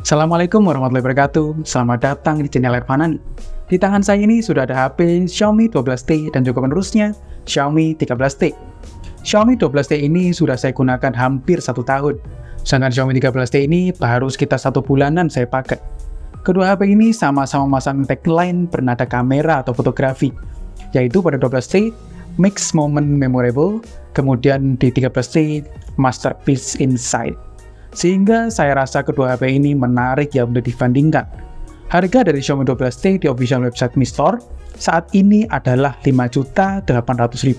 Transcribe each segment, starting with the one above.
Assalamualaikum warahmatullahi wabarakatuh. Selamat datang di channel Ervanan. Di tangan saya ini sudah ada HP Xiaomi 12T dan juga penerusnya Xiaomi 13T. Xiaomi 12T ini sudah saya gunakan hampir 1 tahun. Sedangkan Xiaomi 13T ini baru sekitar 1 bulanan saya pakai. Kedua HP ini sama-sama memasang tagline bernada kamera atau fotografi, yaitu pada 12T Makes Moment Memorable, kemudian di 13T Masterpiece Inside. Sehingga saya rasa kedua HP ini menarik ya untuk dibandingkan. Harga dari Xiaomi 12T di official website Mi Store saat ini adalah Rp5.800.000.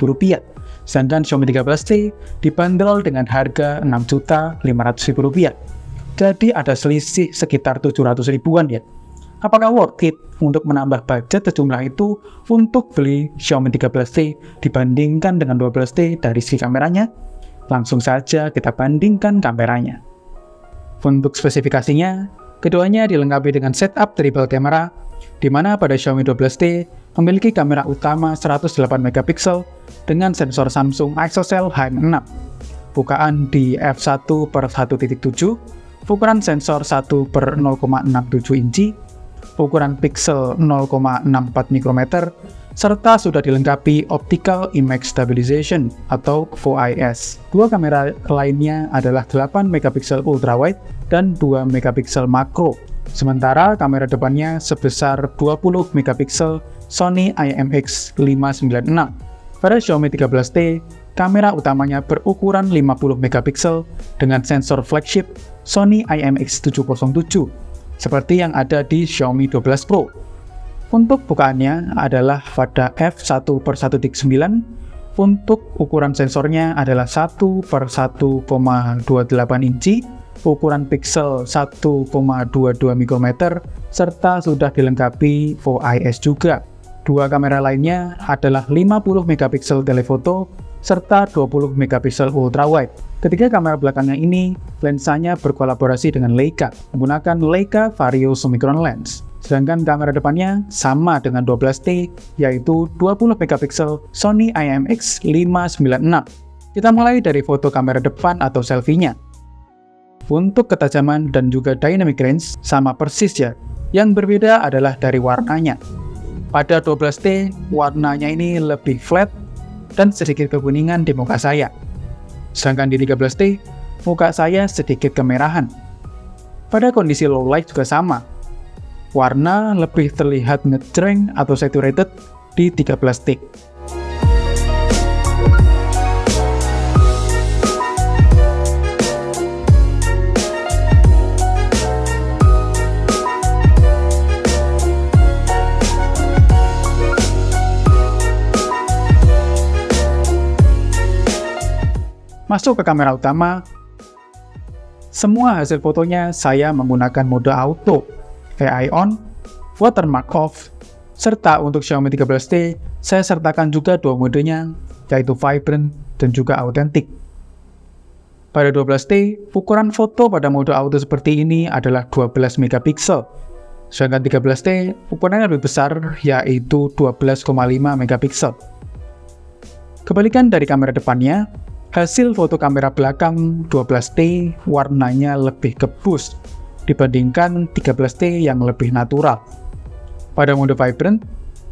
Sedangkan Xiaomi 13T dibanderol dengan harga Rp6.500.000. Jadi ada selisih sekitar 700 ribuan ya. Apakah worth it untuk menambah budget sejumlah itu untuk beli Xiaomi 13T dibandingkan dengan 12T dari segi kameranya? Langsung saja kita bandingkan kameranya. Untuk spesifikasinya, keduanya dilengkapi dengan setup triple camera, di mana pada Xiaomi 12T memiliki kamera utama 108MP dengan sensor Samsung ISOCELL HM6, bukaan di f1/1.7, ukuran sensor 1/0,67 inci, ukuran pixel 0,64 mikrometer, serta sudah dilengkapi Optical Image Stabilization atau OIS. Dua kamera lainnya adalah 8MP ultrawide dan 2MP makro. Sementara kamera depannya sebesar 20MP Sony IMX596. Pada Xiaomi 13T, kamera utamanya berukuran 50MP dengan sensor flagship Sony IMX707, seperti yang ada di Xiaomi 12 Pro. Untuk bukaannya adalah pada f1/1.9, untuk ukuran sensornya adalah 1/1,28 inci, ukuran pixel 1,22 mikrometer, serta sudah dilengkapi OIS juga. Dua kamera lainnya adalah 50MP telefoto, serta 20MP ultrawide. Ketiga kamera belakangnya ini, lensanya berkolaborasi dengan Leica, menggunakan Leica Vario Summicron Lens. Sedangkan kamera depannya sama dengan 12T, yaitu 20MP Sony IMX596. Kita mulai dari foto kamera depan atau selfie-nya. Untuk ketajaman dan juga dynamic range sama persis ya, yang berbeda adalah dari warnanya. Pada 12T, warnanya ini lebih flat dan sedikit kekuningan di muka saya. Sedangkan di 13T, muka saya sedikit kemerahan. Pada kondisi low light juga sama. Warna lebih terlihat ngejreng atau saturated di 13T. Masuk ke kamera utama, semua hasil fotonya saya menggunakan mode auto, AI on, watermark off, serta untuk Xiaomi 13T saya sertakan juga dua modenya, yaitu vibrant dan juga authentic. Pada 12T, ukuran foto pada mode auto seperti ini adalah 12MP, sedangkan 13T ukurannya lebih besar, yaitu 12,5MP. Kebalikan dari kamera depannya, hasil foto kamera belakang 12T warnanya lebih kebus dibandingkan 13T yang lebih natural. Pada mode vibrant,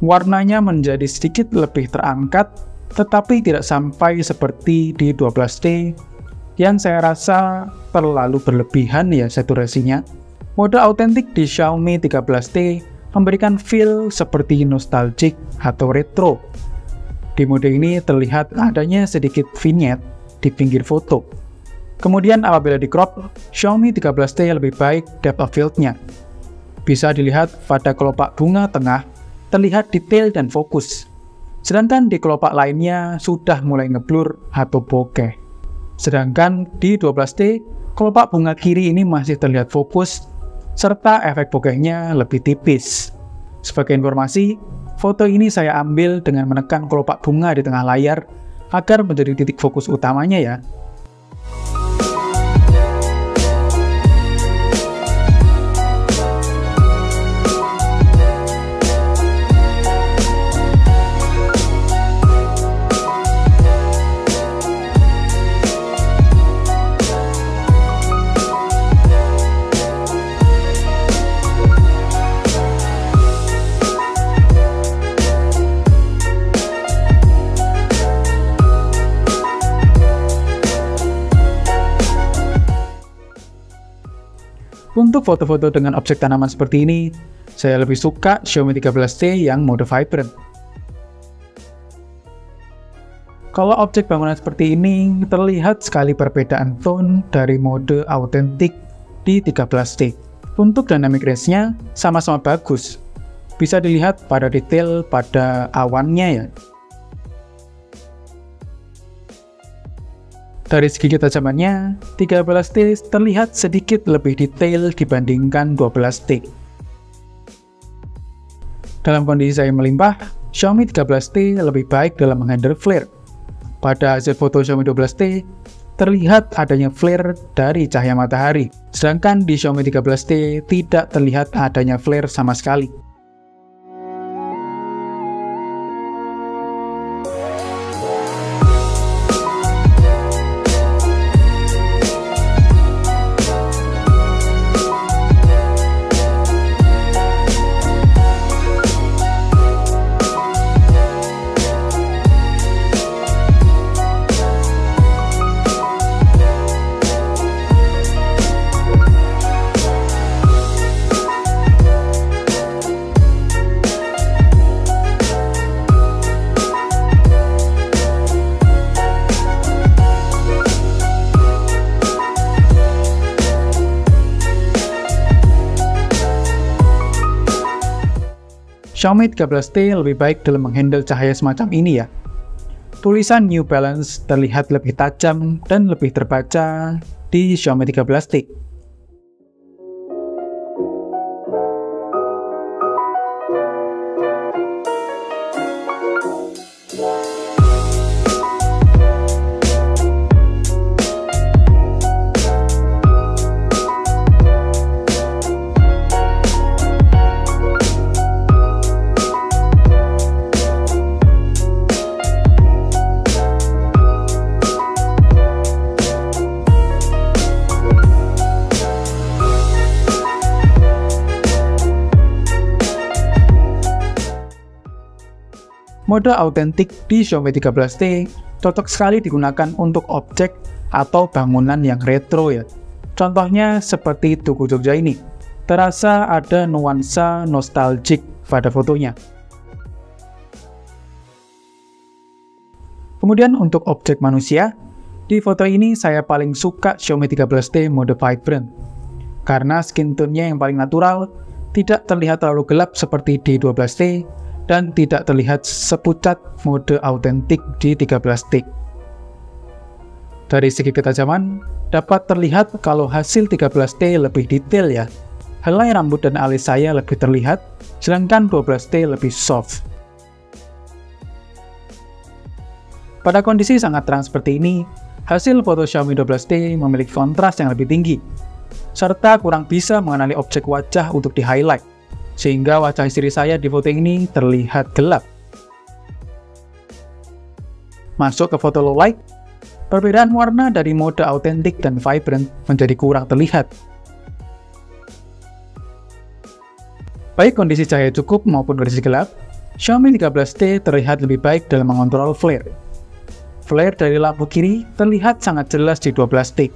warnanya menjadi sedikit lebih terangkat, tetapi tidak sampai seperti di 12T yang saya rasa terlalu berlebihan ya saturasinya. Mode autentik di Xiaomi 13T memberikan feel seperti nostalgic atau retro. Di mode ini terlihat adanya sedikit vignette di pinggir foto. Kemudian apabila di crop, Xiaomi 13T lebih baik depth of field-nya. Bisa dilihat pada kelopak bunga tengah, terlihat detail dan fokus. Sedangkan di kelopak lainnya sudah mulai ngeblur atau bokeh. Sedangkan di 12T, kelopak bunga kiri ini masih terlihat fokus, serta efek bokehnya lebih tipis. Sebagai informasi, foto ini saya ambil dengan menekan kelopak bunga di tengah layar, agar menjadi titik fokus utamanya ya. Untuk foto-foto dengan objek tanaman seperti ini, saya lebih suka Xiaomi 13T yang mode vibrant. Kalau objek bangunan seperti ini, terlihat sekali perbedaan tone dari mode Authentic di 13T. Untuk dynamic range-nya sama-sama bagus. Bisa dilihat pada detail pada awannya ya. Dari segi ketajamannya, 13T terlihat sedikit lebih detail dibandingkan 12T. Dalam kondisi cahaya melimpah, Xiaomi 13T lebih baik dalam menghandle flare. Pada hasil foto Xiaomi 12T, terlihat adanya flare dari cahaya matahari, sedangkan di Xiaomi 13T tidak terlihat adanya flare sama sekali. Xiaomi 13T lebih baik dalam menghandle cahaya semacam ini ya. Tulisan New Balance terlihat lebih tajam dan lebih terbaca di Xiaomi 13T. Mode Authentic di Xiaomi 13T cocok sekali digunakan untuk objek atau bangunan yang retro ya. Contohnya seperti Tugu Jogja ini. Terasa ada nuansa nostalgic pada fotonya. Kemudian untuk objek manusia, di foto ini saya paling suka Xiaomi 13T mode vibrant. Karena skin tone-nya yang paling natural, tidak terlihat terlalu gelap seperti di 12T, dan tidak terlihat sepucat mode Authentic di 13T. Dari segi ketajaman, dapat terlihat kalau hasil 13T lebih detail ya. Helai rambut dan alis saya lebih terlihat, sedangkan 12T lebih soft. Pada kondisi sangat terang seperti ini, hasil foto Xiaomi 12T memiliki kontras yang lebih tinggi, serta kurang bisa mengenali objek wajah untuk di-highlight, sehingga wajah istri saya di foto ini terlihat gelap. Masuk ke foto low light, perbedaan warna dari mode Authentic dan Vibrant menjadi kurang terlihat. Baik kondisi cahaya cukup maupun kondisi gelap, Xiaomi 13T terlihat lebih baik dalam mengontrol flare. Flare dari lampu kiri terlihat sangat jelas di 12T.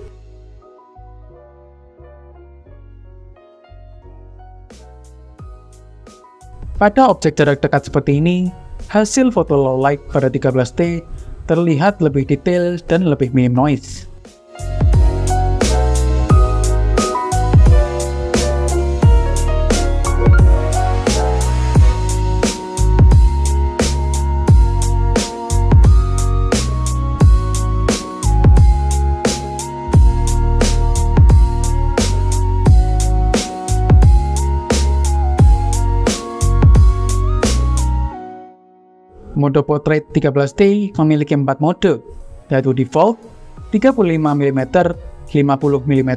Pada objek jarak dekat seperti ini, hasil foto low light pada 13T terlihat lebih detail dan lebih minim noise. Mode Portrait 13T memiliki 4 mode, yaitu Default, 35mm, 50mm,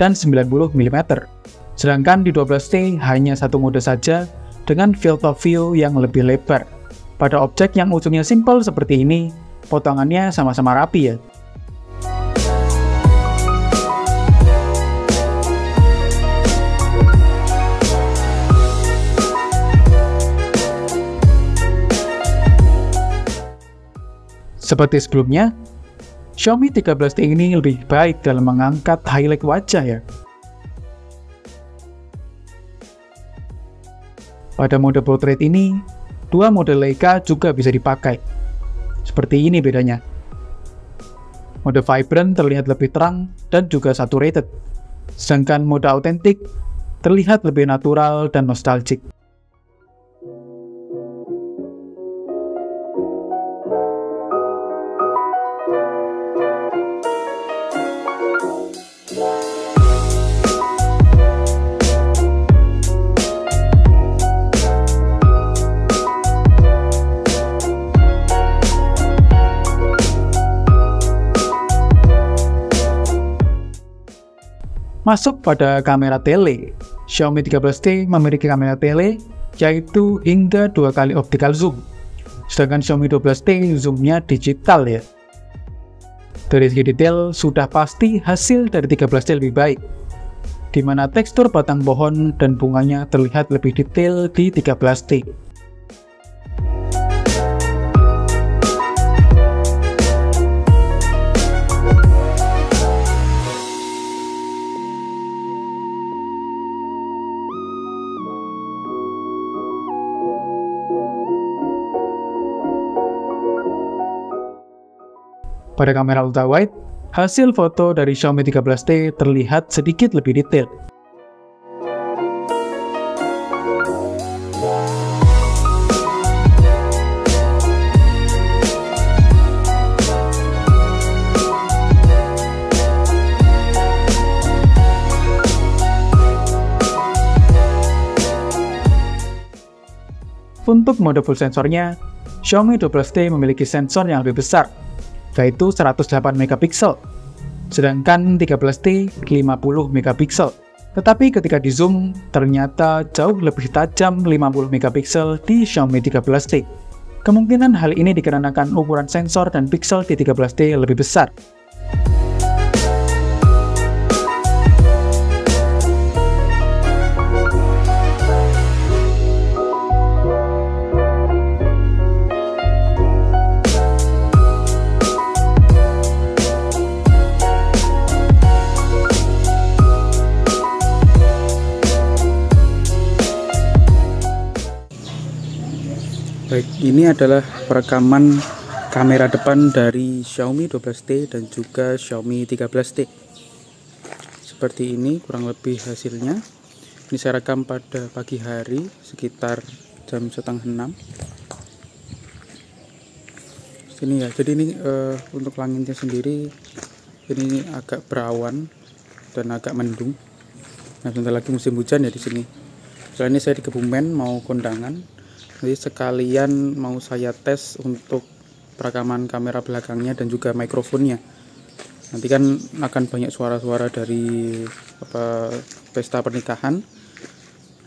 dan 90mm. Sedangkan di 12T hanya satu mode saja dengan field of view yang lebih lebar. Pada objek yang ujungnya simple seperti ini, potongannya sama-sama rapi ya. Seperti sebelumnya, Xiaomi 13T ini lebih baik dalam mengangkat highlight wajah ya. Pada mode portrait ini, dua mode Leica juga bisa dipakai. Seperti ini bedanya. Mode vibrant terlihat lebih terang dan juga saturated. Sedangkan mode authentic terlihat lebih natural dan nostalgic. Masuk pada kamera tele, Xiaomi 13T memiliki kamera tele yaitu hingga 2 kali optical zoom. Sedangkan Xiaomi 12T zoomnya digital ya. Dari segi detail sudah pasti hasil dari 13T lebih baik, di mana tekstur batang pohon dan bunganya terlihat lebih detail di 13T. Pada kamera ultrawide, hasil foto dari Xiaomi 13T terlihat sedikit lebih detail. Untuk mode full sensornya, Xiaomi 12T memiliki sensor yang lebih besar, yaitu 108 megapiksel, sedangkan 13T 50 megapiksel. Tetapi ketika di zoom, ternyata jauh lebih tajam 50 megapiksel di Xiaomi 13T. Kemungkinan hal ini dikarenakan ukuran sensor dan piksel di 13T lebih besar. Baik, ini adalah perekaman kamera depan dari Xiaomi 12T dan juga Xiaomi 13T. Seperti ini kurang lebih hasilnya. Ini saya rekam pada pagi hari sekitar jam 5:30. Sini ya. Jadi ini untuk langitnya sendiri ini agak berawan dan agak mendung. Nah, sebentar lagi musim hujan ya di sini. Setelah ini saya di Kebumen mau kondangan. Jadi sekalian mau saya tes untuk perekaman kamera belakangnya dan juga mikrofonnya. Nanti kan akan banyak suara-suara dari pesta pernikahan.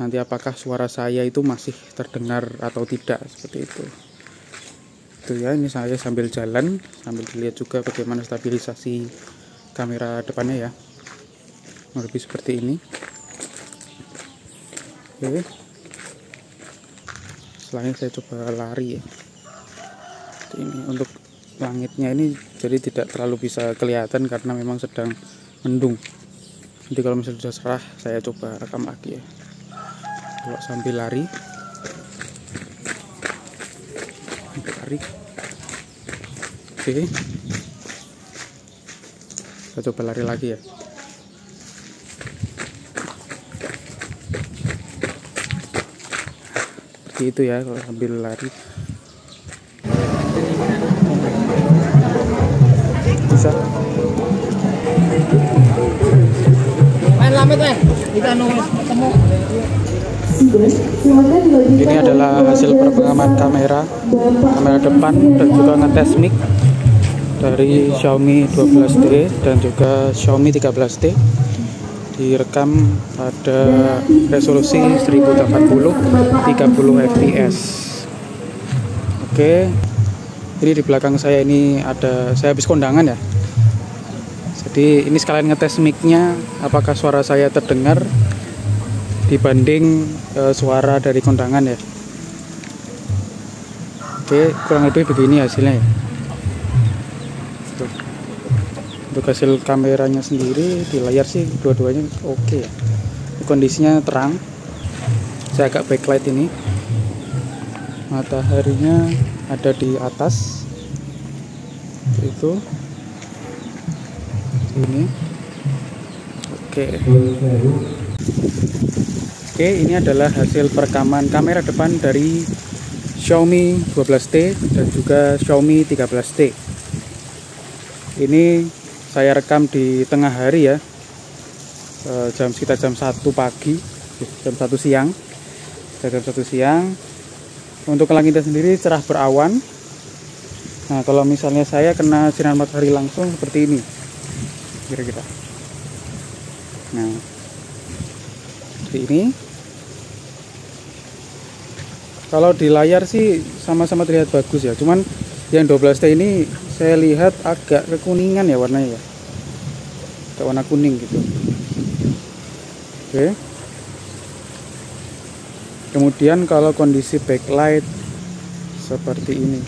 Nanti apakah suara saya itu masih terdengar atau tidak, seperti itu. Itu ya, ini saya sambil jalan, sambil dilihat juga bagaimana stabilisasi kamera depannya ya. Lebih seperti ini. Oke. Selanjutnya saya coba lari ya. Ini untuk langitnya ini jadi tidak terlalu bisa kelihatan karena memang sedang mendung. Nanti kalau misalnya sudah cerah saya coba rekam lagi ya. Kalau sambil lari, oke. Saya coba lari lagi ya. Itu ya kalau sambil lari bisa main lamit ini adalah hasil perekaman kamera depan dan juga ngetes mic dari Xiaomi 12T dan juga Xiaomi 13T. Direkam pada resolusi 1080 30 fps. Oke. Jadi di belakang saya ini saya habis kondangan ya. Jadi ini sekalian ngetes mic-nya apakah suara saya terdengar dibanding suara dari kondangan ya. Oke, kurang lebih begini hasilnya ya. Untuk hasil kameranya sendiri di layar sih dua-duanya oke ya. Kondisinya terang, Saya agak backlight ini. Mataharinya ada di atas. Itu. Ini. Oke, ini adalah hasil perekaman kamera depan dari Xiaomi 12T dan juga Xiaomi 13T. Ini saya rekam di tengah hari ya, sekitar jam 1 pagi, jam 1 siang. Jam 1 siang. Untuk langitnya sendiri cerah berawan. Nah, kalau misalnya saya kena sinar matahari langsung seperti ini, kira-kira. Nah, seperti ini. Kalau di layar sih sama-sama terlihat bagus ya. Cuman yang 12T ini saya lihat agak kekuningan ya warnanya ya. Agak warna kuning gitu. Oke. Kemudian kalau kondisi backlight seperti ini.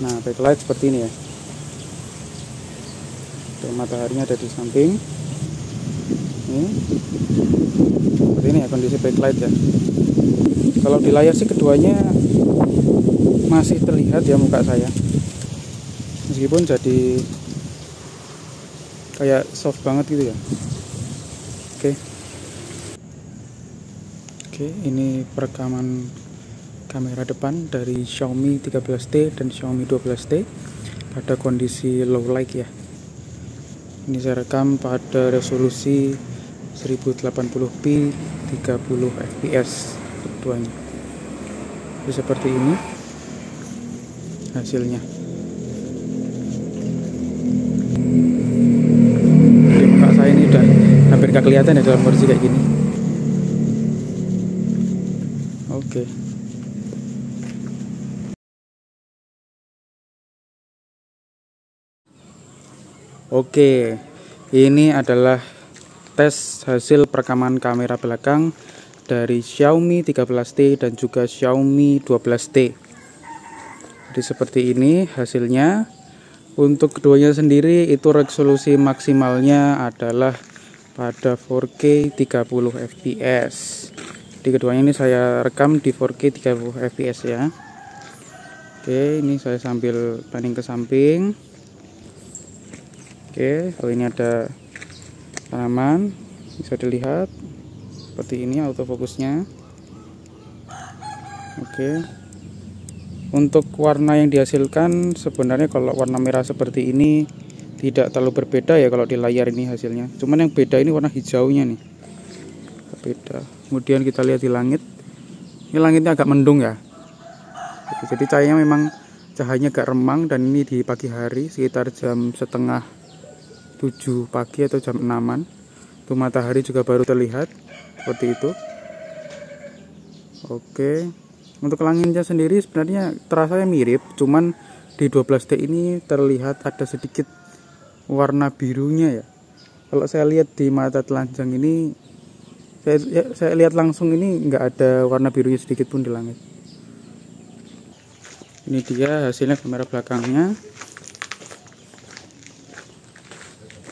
Nah, backlight seperti ini ya. Tuh, mataharinya ada di samping. Ini. Seperti ini ya kondisi backlight ya. Kalau di layar sih keduanya masih terlihat ya muka saya. Meskipun jadi kayak soft banget gitu ya. Oke, ini perekaman kamera depan dari Xiaomi 13T dan Xiaomi 12T pada kondisi low light ya. Ini saya rekam pada resolusi 1080p 30 fps keduanya. Jadi seperti ini hasilnya. Jadi muka saya ini udah hampir gak kelihatan ya dalam kondisi kayak gini. Oke. Oke, ini adalah tes hasil perekaman kamera belakang dari Xiaomi 13T dan juga Xiaomi 12T. Jadi seperti ini hasilnya. Untuk keduanya sendiri itu resolusi maksimalnya adalah pada 4K 30 fps. Di keduanya ini saya rekam di 4K 30 fps ya. Oke, ini saya sambil panning ke samping. Oke, kalau ini ada tanaman bisa dilihat seperti ini autofokusnya. Oke, untuk warna yang dihasilkan sebenarnya kalau warna merah seperti ini tidak terlalu berbeda ya kalau di layar ini hasilnya. Cuman yang beda ini warna hijaunya nih, beda. Kemudian kita lihat di langit, ini langitnya agak mendung ya. Jadi cahayanya memang cahayanya agak remang, dan ini di pagi hari sekitar jam setengah 7 pagi atau jam 6-an. Tuh matahari juga baru terlihat seperti itu. Oke. Untuk langitnya sendiri sebenarnya terasa mirip, cuman di 12T ini terlihat ada sedikit warna birunya ya. Kalau saya lihat di mata telanjang ini, saya lihat langsung ini nggak ada warna birunya sedikit pun di langit. Ini dia hasilnya kamera belakangnya.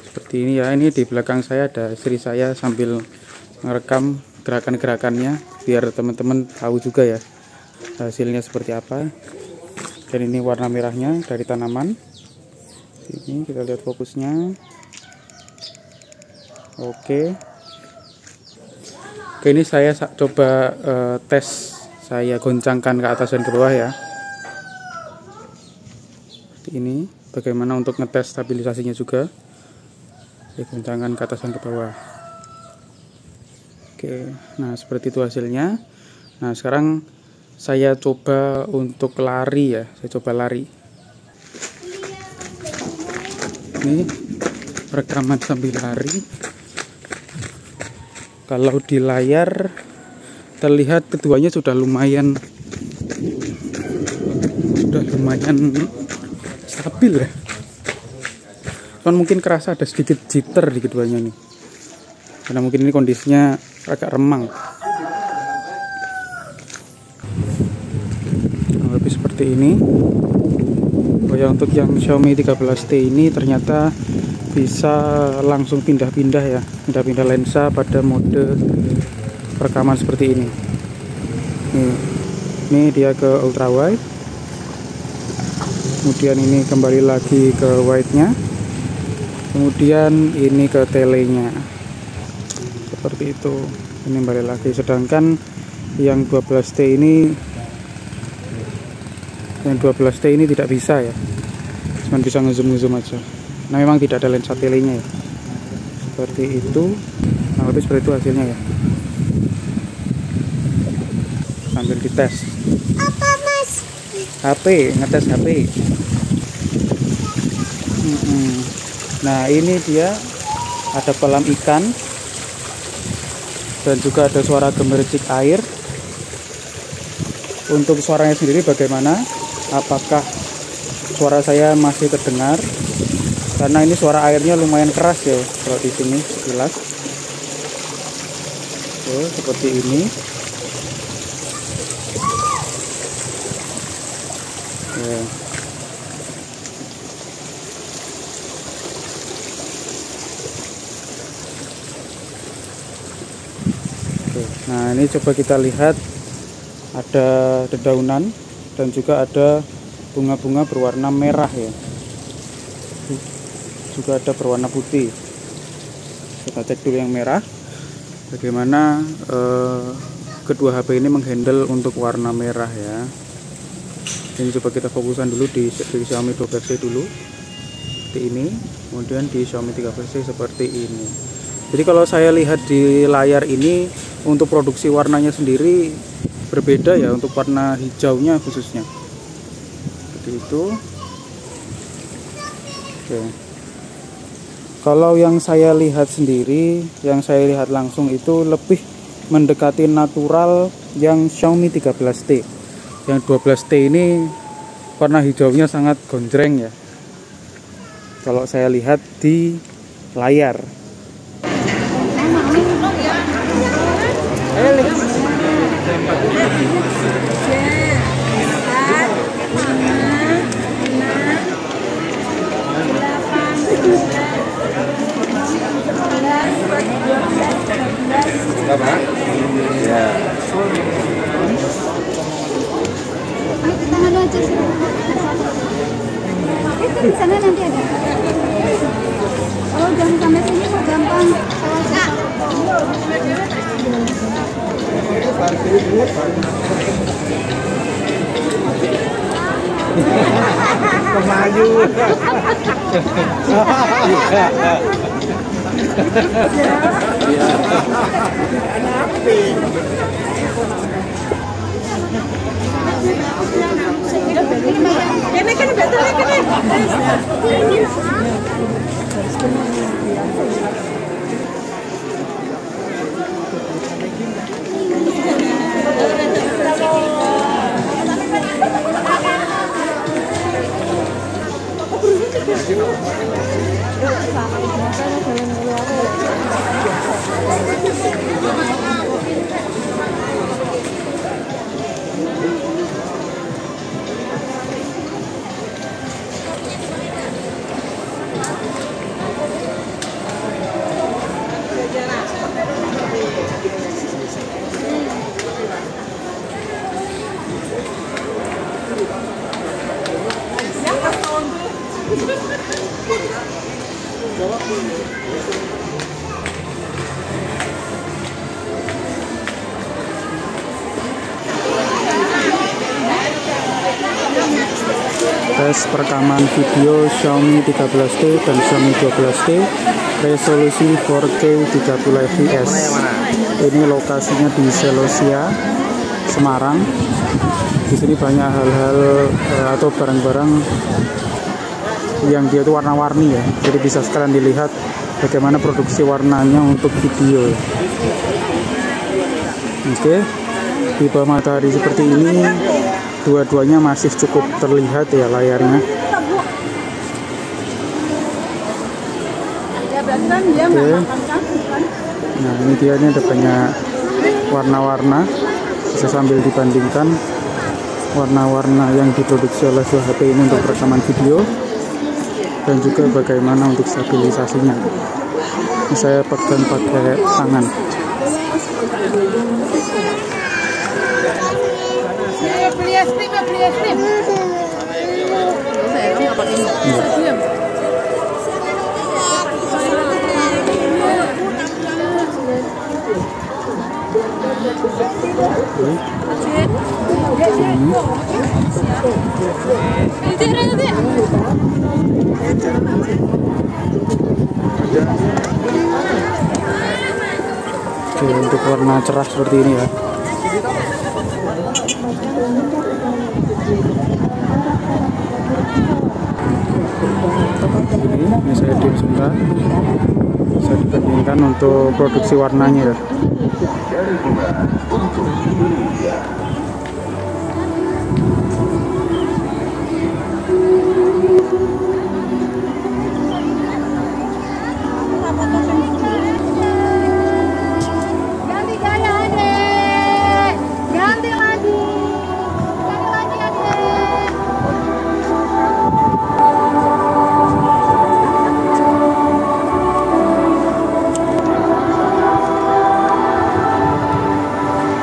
Seperti ini ya, ini di belakang saya ada istri saya sambil merekam gerakan-gerakannya biar teman-teman tahu juga ya hasilnya seperti apa. Dan ini warna merahnya dari tanaman. Ini kita lihat fokusnya. Oke, ini saya coba tes, saya goncangkan ke atas dan ke bawah ya. Seperti ini, bagaimana untuk ngetes stabilisasinya juga. Goncangkan ke atas dan ke bawah. Oke, nah seperti itu hasilnya. Nah sekarang saya coba untuk lari ya, saya coba lari. Ini rekaman sambil lari. Kalau di layar terlihat keduanya sudah lumayan stabil ya. Cuman mungkin kerasa ada sedikit jitter di keduanya nih, karena mungkin ini kondisinya agak remang. Lebih seperti ini. Oh ya, untuk yang Xiaomi 13T ini ternyata bisa langsung pindah-pindah ya, pindah-pindah lensa pada mode rekaman seperti ini. Ini dia ke ultra wide, kemudian ini kembali lagi ke wide-nya, kemudian ini ke telenya, seperti itu. Ini kembali lagi, sedangkan yang 12T ini tidak bisa ya, cuma bisa ngezoom aja. Nah, memang tidak ada lensa telenya ya, seperti itu. Nah, lebih seperti itu hasilnya ya, sambil dites. Apa mas? HP, ngetes HP. Nah, ini dia ada kolam ikan dan juga ada suara gemericik air. Untuk suaranya sendiri bagaimana? Apakah suara saya masih terdengar? Karena ini suara airnya lumayan keras ya kalau di sini sekilas. Oke, seperti ini. Ya. Oke, nah ini coba kita lihat, ada dedaunan dan juga ada bunga-bunga berwarna merah ya, juga ada berwarna putih. Kita cek dulu yang merah, bagaimana kedua HP ini menghandle untuk warna merah ya. Ini coba kita fokuskan dulu di Xiaomi 12C dulu, seperti ini, kemudian di Xiaomi 13C seperti ini. Jadi kalau saya lihat di layar ini, untuk produksi warnanya sendiri berbeda ya, untuk warna hijaunya khususnya seperti itu. Oke. Kalau yang saya lihat sendiri, yang saya lihat langsung itu lebih mendekati natural yang Xiaomi 13T. Yang 12T ini warna hijaunya sangat gonjreng ya, kalau saya lihat di layar. Ya. Kita malu aja sih. Itu di sana nanti ada. Kalau jangan sampai sini kok gampang. Kemaju. Ini kan betul ini. Tes perekaman video Xiaomi 13T dan Xiaomi 12T, resolusi 4K 30 fps. Ini lokasinya di Selosia, Semarang. Di sini banyak hal-hal atau barang-barang yang dia itu warna-warni ya. Jadi bisa sekalian dilihat bagaimana produksi warnanya untuk video. Oke, di bawah matahari seperti ini, dua-duanya masih cukup terlihat ya layarnya. Oke. Nah, ini dia, ini ada banyak warna-warna. Bisa sambil dibandingkan warna-warna yang diproduksi oleh HP ini untuk rekaman video. dan juga bagaimana untuk stabilisasinya. Ini saya pegang pakai tangan. Beli es krim. Saya nggak pakai ini. Oke, untuk warna cerah seperti ini ya. Ini saya diam sebentar. Saya dibandingkan untuk produksi warnanya ya. Ganti gaya, Adek. Ganti lagi. Adek.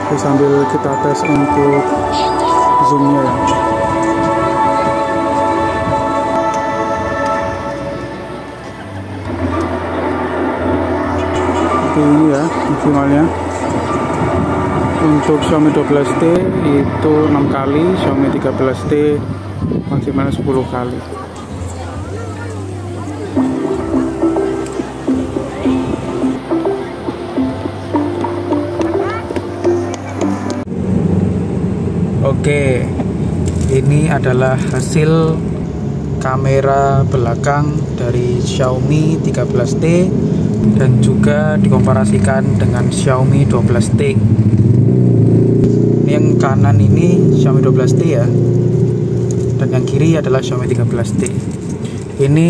Oke, sambil kita tes untuk zoomnya ya. Oke, ini ya maksimalnya. Untuk Xiaomi 12T itu 6 kali, Xiaomi 13T maksimalnya 10 kali. Oke, ini adalah hasil kamera belakang dari Xiaomi 13T dan juga dikomparasikan dengan Xiaomi 12T. Ini yang kanan ini Xiaomi 12T ya, dan yang kiri adalah Xiaomi 13T. Ini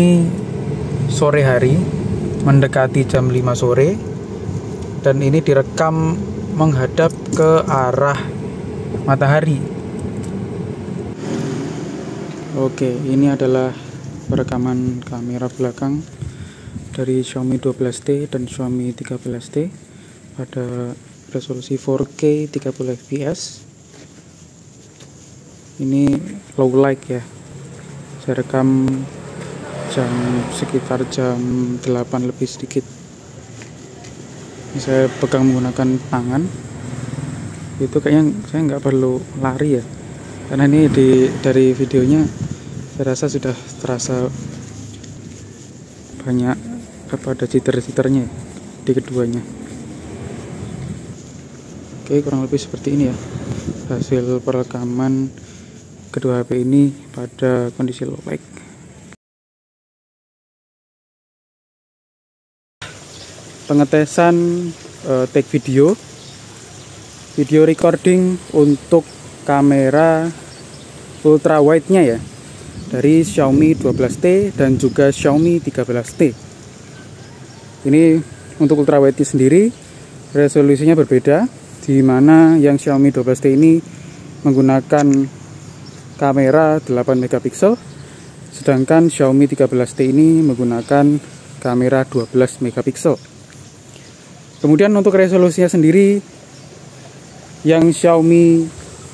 sore hari, mendekati jam 5 sore, dan ini direkam menghadap ke arah matahari. Oke, ini adalah perekaman kamera belakang dari Xiaomi 12T dan Xiaomi 13T pada resolusi 4K 30 fps. Ini low light ya. Saya rekam sekitar jam 8 lebih sedikit. Ini saya pegang menggunakan tangan. Itu kayaknya saya nggak perlu lari ya, karena ini dari videonya saya rasa sudah terasa banyak ada jitter-jitternya di keduanya. Oke, kurang lebih seperti ini ya hasil perekaman kedua HP ini pada kondisi low light. Pengetesan take video recording untuk kamera ultra wide nya ya, dari Xiaomi 12T dan juga Xiaomi 13T. Ini untuk ultra wide sendiri resolusinya berbeda, di mana yang Xiaomi 12T ini menggunakan kamera 8 megapiksel, sedangkan Xiaomi 13T ini menggunakan kamera 12 megapiksel. Kemudian untuk resolusinya sendiri, yang Xiaomi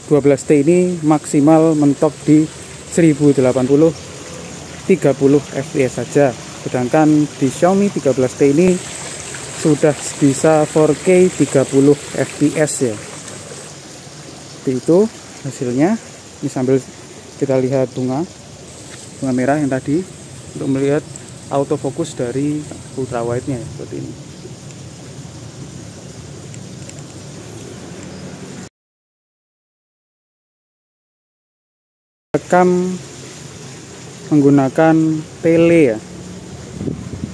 12T ini maksimal mentok di 1080 30 fps saja, sedangkan di Xiaomi 13T ini sudah bisa 4K 30 fps ya. Seperti itu hasilnya. Ini sambil kita lihat bunga merah yang tadi untuk melihat autofocus dari ultra wide nya seperti ini. Rekam menggunakan tele ya,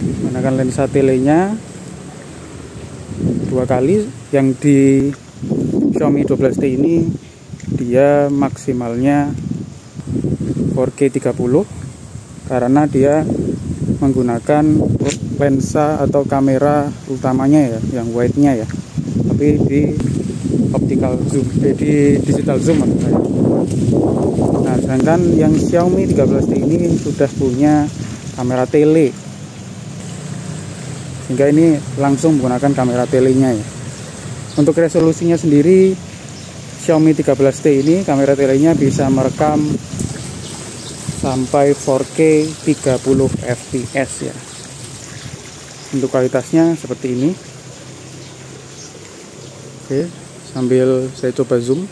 menggunakan lensa telenya 2 kali. Yang di Xiaomi 12T ini dia maksimalnya 4K 30 karena dia menggunakan lensa atau kamera utamanya ya, yang wide nya ya, tapi di optical zoom, di digital zoom maksud saya. Nah, sedangkan yang Xiaomi 13T ini sudah punya kamera tele, sehingga ini langsung menggunakan kamera telenya ya. Untuk resolusinya sendiri, Xiaomi 13T ini kamera telenya bisa merekam sampai 4K 30 fps ya. Untuk kualitasnya seperti ini. Oke, sambil saya coba zoom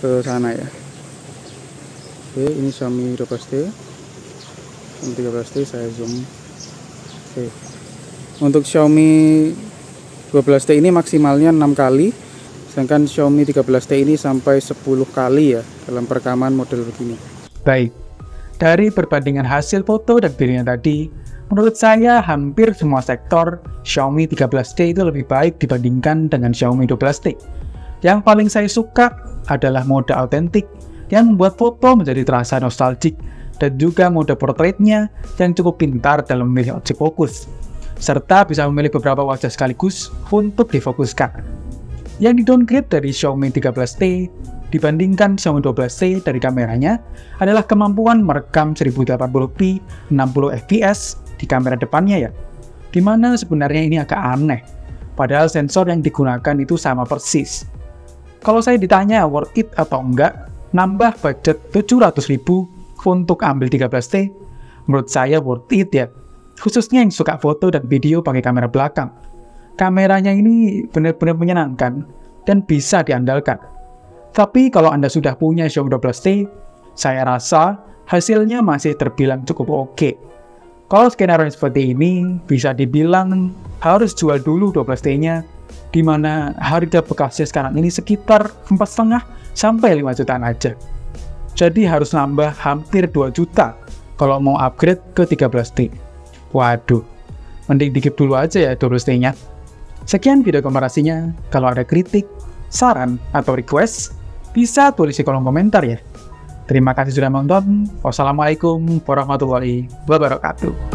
ke sana ya. Oke, ini Xiaomi 12T. Xiaomi 13T saya zoom. Oke. Untuk Xiaomi 12T ini maksimalnya 6 kali, sedangkan Xiaomi 13T ini sampai 10 kali ya dalam perekaman model begini. Baik, dari perbandingan hasil foto dan videonya tadi, menurut saya hampir semua sektor Xiaomi 13T itu lebih baik dibandingkan dengan Xiaomi 12T. Yang paling saya suka adalah mode autentik yang membuat foto menjadi terasa nostalgic, dan juga mode portraitnya yang cukup pintar dalam memilih objek fokus, serta bisa memilih beberapa wajah sekaligus untuk difokuskan. Yang di-downgrade dari Xiaomi 13T dibandingkan Xiaomi 12T dari kameranya adalah kemampuan merekam 1080p 60 fps di kamera depannya ya, dimana sebenarnya ini agak aneh, padahal sensor yang digunakan itu sama persis. Kalau saya ditanya worth it atau enggak, nambah budget 700.000 untuk ambil 13T, menurut saya worth it ya, khususnya yang suka foto dan video pakai kamera belakang. Kameranya ini benar-benar menyenangkan dan bisa diandalkan. Tapi kalau Anda sudah punya Xiaomi 12T, saya rasa hasilnya masih terbilang cukup oke. Kalau skenario seperti ini, bisa dibilang harus jual dulu 12T-nya, di mana harga bekasnya sekarang ini sekitar 4,5 sampai 5 jutaan aja. Jadi harus nambah hampir 2 juta kalau mau upgrade ke 13T. Waduh, mending dikip dulu aja ya 12T-nya. Sekian video komparasinya. Kalau ada kritik, saran, atau request, bisa tulis di kolom komentar ya. Terima kasih sudah menonton. Wassalamualaikum warahmatullahi wabarakatuh.